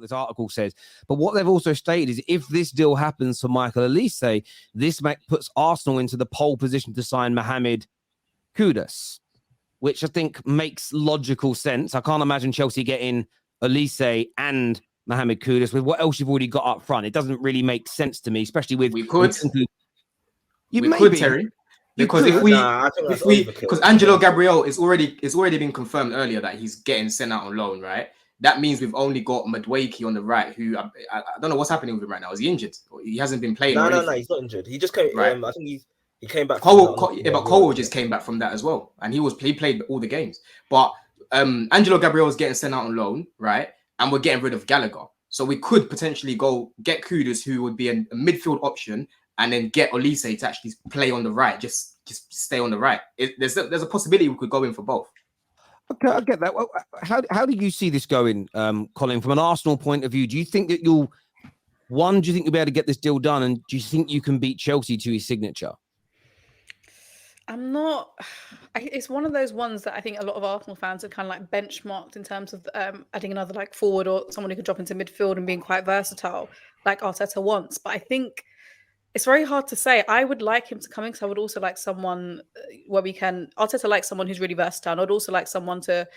what this article says. But what they've also stated is if this deal happens for Michael Olise, this puts Arsenal into the pole position to sign Mohamed Kudus, which I think makes logical sense. I can't imagine Chelsea getting Olise and Mohamed Kudus with what else you've already got up front. It doesn't really make sense to me, especially with... We could, Terry. Because because Angelo Gabriel is already been confirmed earlier that he's getting sent out on loan, right? That means we've only got Madueke on the right, who I don't know what's happening with him right now. Is he injured? He hasn't been playing. No, he's not injured. He just came. Right. I think he came back. But Cole just came back from that as well, and he played all the games. But Angelo Gabriel is getting sent out on loan, right? And we're getting rid of Gallagher, so we could potentially go get Kudus, who would be a midfield option, and then get Olise to actually play on the right, just stay on the right. There's a possibility we could go in for both. Okay, I get that. Well, how do you see this going, Colin, from an Arsenal point of view? Do you think that do you think you'll be able to get this deal done? And do you think you can beat Chelsea to his signature? I'm not. It's one of those ones that I think a lot of Arsenal fans have kind of like benchmarked in terms of adding another like forward or someone who could drop into midfield and being quite versatile, like Arteta wants. But I think it's very hard to say. I would like him to come in because I would also like someone where we can... Arteta likes someone who's really versatile. I'd also like someone to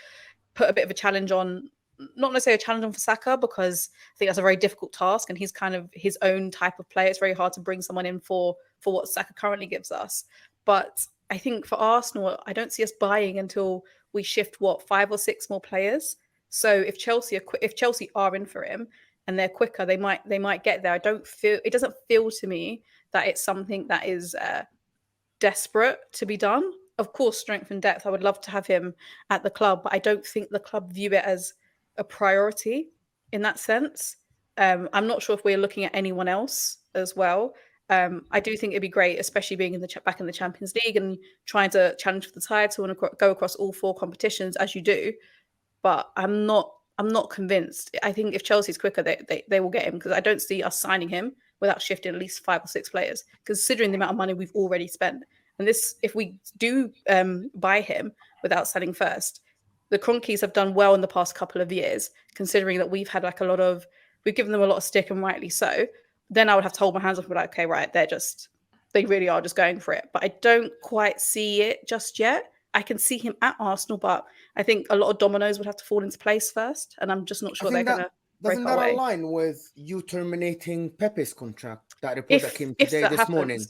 put a bit of a challenge on, not necessarily a challenge on for Saka, because I think that's a very difficult task and he's kind of his own type of player. It's very hard to bring someone in for what Saka currently gives us. But I think for Arsenal, I don't see us buying until we shift, 5 or 6 more players. So if Chelsea are in for him, and they're quicker, they might get there. It doesn't feel to me that it's something that is desperate to be done. Of course, strength and depth, I would love to have him at the club, but I don't think the club view it as a priority in that sense. I'm not sure if we're looking at anyone else as well. I do think it'd be great, especially being back in the Champions League and trying to challenge for the title and go across all 4 competitions as you do. But I'm not convinced. I think if Chelsea's quicker, they will get him, because I don't see us signing him without shifting at least 5 or 6 players, considering the amount of money we've already spent. And this, if we do buy him without selling first, the Cronkies have done well in the past couple of years, considering that we've had we've given them a lot of stick, and rightly so. Then I would have to hold my hands up and be like, okay, right, they really are just going for it. But I don't quite see it just yet. I can see him at Arsenal, but I think a lot of dominoes would have to fall into place first, and I'm just not sure they're going to break Doesn't our that way. align with you terminating Pepe's contract? That report that came today, this morning.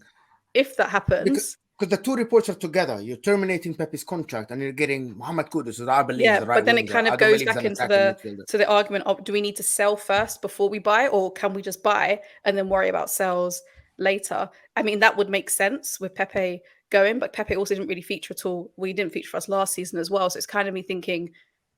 If that happens... Because the 2 reports are together. You're terminating Pepe's contract and you're getting Mohamed Kudus, who I believe is the right but then winger. it kind of goes back into the argument of, do we need to sell first before we buy, or can we just buy and then worry about sales later? I mean, that would make sense with Pepe going, but Pepe also didn't really feature at all. We didn't feature for us last season as well. So it's kind of me thinking,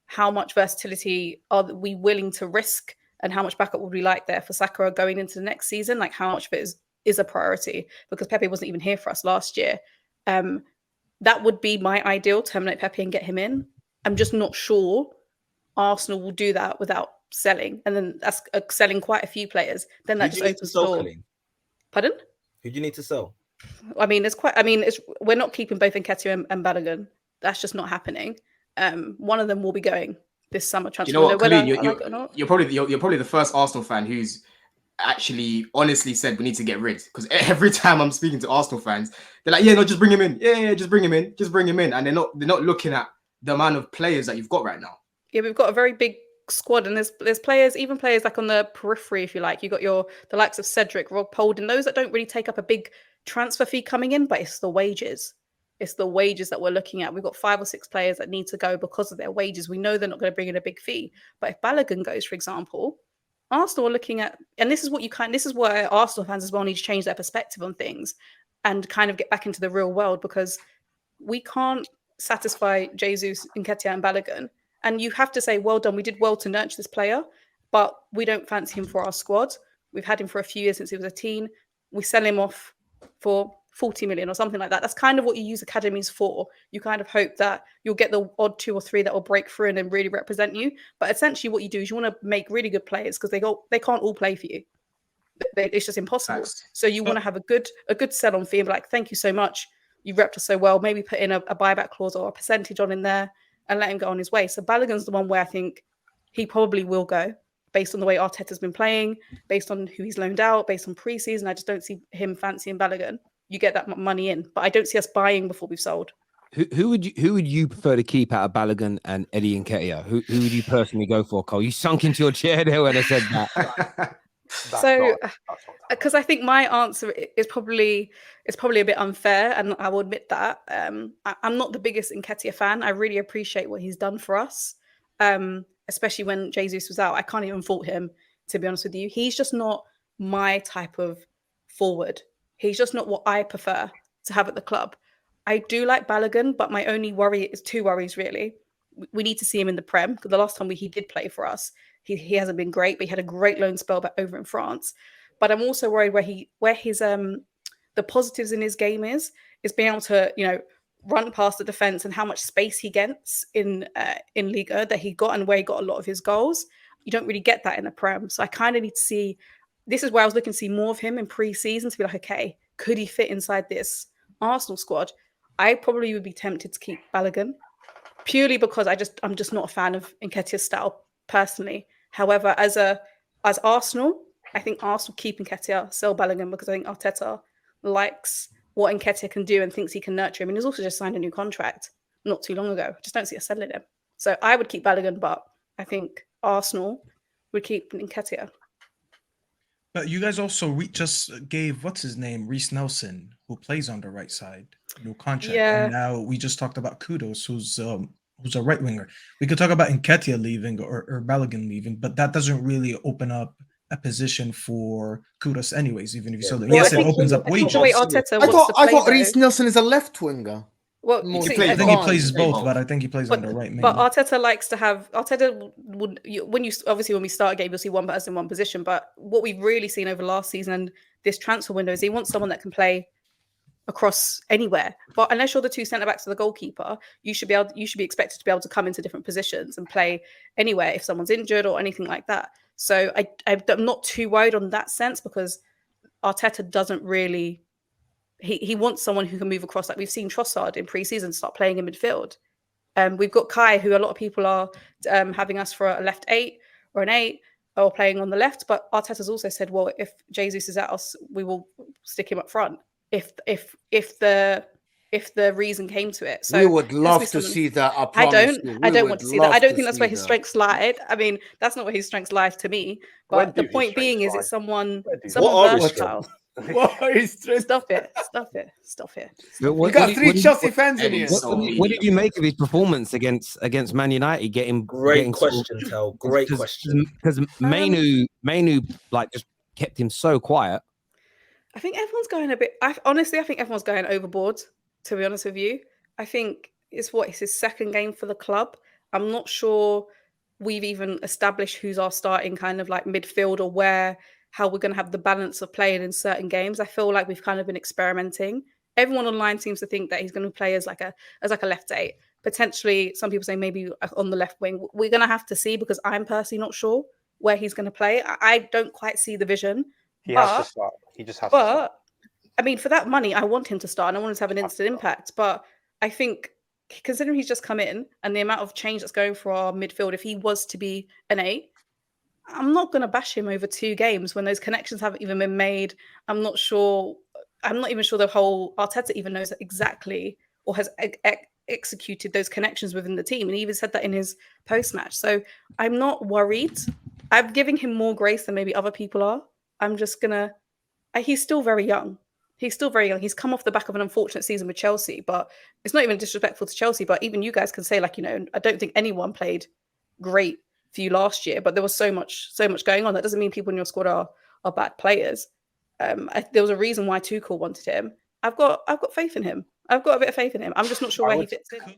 how much versatility are we willing to risk, and how much backup would we like there for Saka going into the next season? Like, how much of it is a priority, because Pepe wasn't even here for us last year. That would be my ideal, terminate Pepe and get him in. I'm just not sure Arsenal will do that without selling, and then that's selling quite a few players. Then that just opens the door. Pardon? Who do you need to sell? I mean, we're not keeping both Nketiah and Balogun. That's just not happening. One of them will be going this summer transfer. You know what, Colleen, you're probably the first Arsenal fan who's actually honestly said we need to get rid, because every time I'm speaking to Arsenal fans, they're like, just bring him in. Just bring him in, and they're not looking at the amount of players that you've got right now. Yeah, we've got a very big squad, and there's players, even players like on the periphery, if you like. You got the likes of Cedric, Rob Polden, those that don't really take up a big transfer fee coming in, but it's the wages. It's the wages that we're looking at. We've got 5 or 6 players that need to go because of their wages. We know they're not going to bring in a big fee. But if Balogun goes, for example, Arsenal are looking at, and this is where Arsenal fans as well need to change their perspective on things and kind of get back into the real world, because we can't satisfy Jesus, Nketiah and Balogun. And you have to say, well done, we did well to nurture this player, but we don't fancy him for our squad. We've had him for a few years since he was a teen. We sell him off for 40 million or something like that. That's kind of what you use academies for. You kind of hope that you'll get the odd 2 or 3 that will break through and then really represent you. But essentially what you do is you want to make really good players, because they can't all play for you. It's just impossible. Nice. So you want to have a good sell-on fee and be like, thank you so much. You repped us so well. Maybe put in a buyback clause or a percentage on in there and let him go on his way. So Balogun's the one where I think he probably will go. based on the way Arteta's been playing, based on who he's loaned out, based on pre-season. I just don't see him fancying Balogun. You get that money in, but I don't see us buying before we've sold. Who would you prefer to keep out of Balogun and Eddie Nketiah? Who would you personally go for, Cole? You sunk into your chair there when I said that. Because I think my answer is probably a bit unfair, and I will admit that. I'm not the biggest Nketiah fan. I really appreciate what he's done for us, especially when Jesus was out. I can't even fault him, to be honest with you. He's just not my type of forward. He's just not what I prefer to have at the club. I do like Balogun, but my only worry is two worries, really. We need to see him in the Prem, because the last time he did play for us, he hasn't been great, but he had a great loan spell back over in France. But I'm also worried where his the positives in his game is being able to, run past the defense, and how much space he gets in Liga that he got, and where he got a lot of his goals. You don't really get that in the Prem. So I kind of need to see, this is where I was looking to see more of him in pre-season, to be like, okay, could he fit inside this Arsenal squad? I probably would be tempted to keep Balogun, purely because I'm just not a fan of Nketiah's style personally. However, as Arsenal, I think Arsenal keep Nketiah, sell Balogun, because I think Arteta likes what Nketiah can do and thinks he can nurture him. And he's also just signed a new contract not too long ago. I just don't see us selling him. So I would keep Balogun, but I think Arsenal would keep Nketiah. But you guys also just gave, what's his name, Reece Nelson, who plays on the right side, new contract. Yeah. And now we just talked about Kudus, who's a right winger. We could talk about Nketiah leaving or Balogun leaving, but that doesn't really open up a position for Kudus anyways, even if you sell them. Well, Yes, it opens up wages. The way Arteta I wants to play, thought Reece Nelson is a left winger. Well, More see, play I think he both. plays Play both, both. but I think he plays on the right. But Arteta likes to have when we start a game, you'll see one person in one position. But what we've really seen over last season and this transfer window is he wants someone that can play across anywhere. But unless you're the two centre backs to the goalkeeper, you should be expected to be able to come into different positions and play anywhere if someone's injured or anything like that. So I'm not too worried on that sense, because Arteta doesn't really. He wants someone who can move across. Like we've seen Trossard in pre-season start playing in midfield. We've got Kai, who a lot of people are having us for a left 8 or an 8 or playing on the left. But Arteta's also said, well, if Jesus is at us, we will stick him up front. If the reason came to it. So we would love to see that. I don't want to see that. I don't think that's where his strengths lie. I mean, that's not where his strengths lie to me. But the point being is, it's someone versatile. Stop it. We got three Chelsea fans in here. What did you make of his performance against Man United? Great question, Tel. Great question. Because Mainu like just kept him so quiet. I think everyone's going a bit. Honestly, I think everyone's going overboard. To be honest with you, I think it's his second game for the club. I'm not sure we've even established who's our starting kind of like midfield, or how we're going to have the balance of playing in certain games. I feel like we've kind of been experimenting. Everyone online seems to think that he's going to play as like a left 8. Potentially, some people say maybe on the left wing. We're going to have to see, because I'm personally not sure where he's going to play. I don't quite see the vision. He has to start. He just has to start. I mean, for that money, I want him to start, and I want him to have an instant impact. But I think, considering he's just come in and the amount of change that's going for our midfield, if he was to be an 8, I'm not going to bash him over 2 games when those connections haven't even been made. I'm not even sure the whole Arteta even knows exactly or has executed those connections within the team. And he even said that in his post-match. So I'm not worried. I'm giving him more grace than maybe other people are. He's still very young. He's He's come off the back of an unfortunate season with Chelsea, but it's not even disrespectful to Chelsea. But even you guys can say, I don't think anyone played great for you last year, but there was so much going on. That doesn't mean people in your squad are bad players. There was a reason why Tuchel wanted him. I've got faith in him. I've got a bit of faith in him. I'm just not sure where he fits in.